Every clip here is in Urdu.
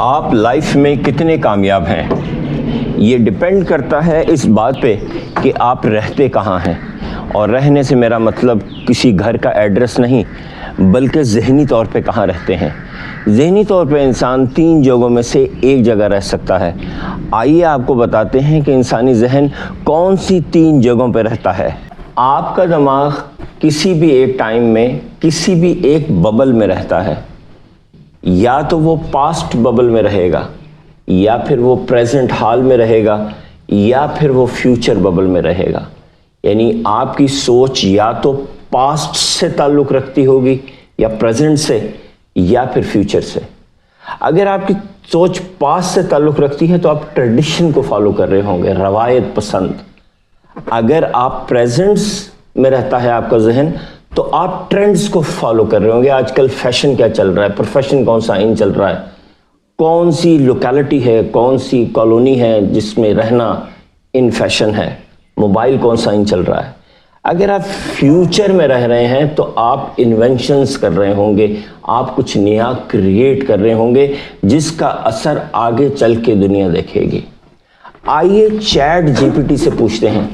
آپ لائف میں کتنے کامیاب ہیں یہ ڈپینڈ کرتا ہے اس بات پہ کہ آپ رہتے کہاں ہیں. اور رہنے سے میرا مطلب کسی گھر کا ایڈریس نہیں بلکہ ذہنی طور پہ کہاں رہتے ہیں. ذہنی طور پہ انسان 3 جگہوں میں سے ایک جگہ رہ سکتا ہے. آئیے آپ کو بتاتے ہیں کہ انسانی ذہن کون سی 3 جگہوں پہ رہتا ہے. آپ کا دماغ کسی بھی ایک ٹائم میں کسی بھی ایک ببل میں رہتا ہے. یا تو وہ پاسٹ ببل میں رہے گا, یا پھر وہ پریزنٹ حال میں رہے گا, یا پھر وہ فیوچر ببل میں رہے گا. یعنی آپ کی سوچ یا تو پاسٹ سے تعلق رکھتی ہوگی, یا پریزنٹ سے, یا پھر فیوچر سے. اگر آپ کی سوچ پاسٹ سے تعلق رکھتی ہے تو آپ ٹریڈیشن کو فالو کر رہے ہوں گے, روایت پسند. اگر آپ پریزنٹس میں رہتا ہے آپ کا ذہن تو آپ ٹرینڈز کو فالو کر رہے ہوں گے. آج کل فیشن کیا چل رہا ہے, پروفیشن کون سا ان چل رہا ہے, کون سی لوکیلٹی ہے, کون سی کالونی ہے جس میں رہنا ان فیشن ہے, موبائل کون سا ان چل رہا ہے. اگر آپ فیوچر میں رہ رہے ہیں تو آپ انوینشنز کر رہے ہوں گے, آپ کچھ نیا کریٹ کر رہے ہوں گے جس کا اثر آگے چل کے دنیا دیکھے گی. آئیے چیٹ جی پی ٹی سے پوچھتے ہیں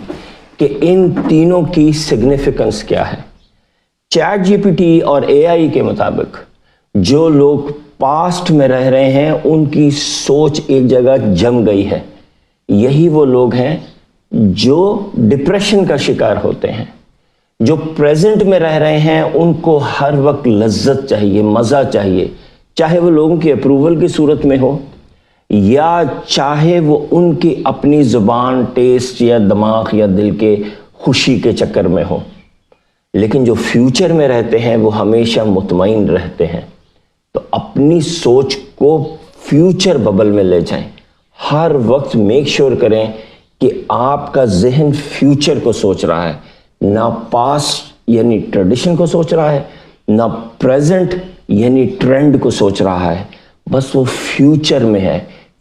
کہ ان تینوں کی سگنیفیکنس کیا ہے. چیٹ جی پی ٹی اور اے آئی کے مطابق جو لوگ پاسٹ میں رہ رہے ہیں ان کی سوچ ایک جگہ جم گئی ہے. یہی وہ لوگ ہیں جو ڈپریشن کا شکار ہوتے ہیں. جو پریزنٹ میں رہ رہے ہیں ان کو ہر وقت لذت چاہیے, مزہ چاہیے, چاہے وہ لوگوں کی اپروول کی صورت میں ہو یا چاہے وہ ان کی اپنی زبان, ٹیسٹ یا دماغ یا دل کے خوشی کے چکر میں ہو. لیکن جو فیوچر میں رہتے ہیں وہ ہمیشہ مطمئن رہتے ہیں. تو اپنی سوچ کو فیوچر ببل میں لے جائیں. ہر وقت میک شور کریں کہ آپ کا ذہن فیوچر کو سوچ رہا ہے, نہ پاسٹ یعنی ٹریڈیشن کو سوچ رہا ہے, نہ پریزنٹ یعنی ٹرینڈ کو سوچ رہا ہے. بس وہ فیوچر میں ہے.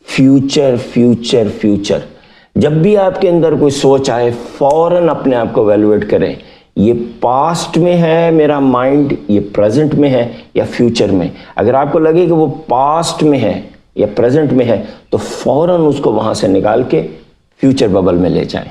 Future future future. جب بھی آپ کے اندر کوئی سوچ آئے فوراً اپنے آپ کو ایویلویٹ کریں, یہ پاسٹ میں ہے میرا مائنڈ, یہ پریزنٹ میں ہے یا فیوچر میں. اگر آپ کو لگے کہ وہ پاسٹ میں ہے یا پریزنٹ میں ہے تو فوراً اس کو وہاں سے نکال کے فیوچر ببل میں لے جائیں.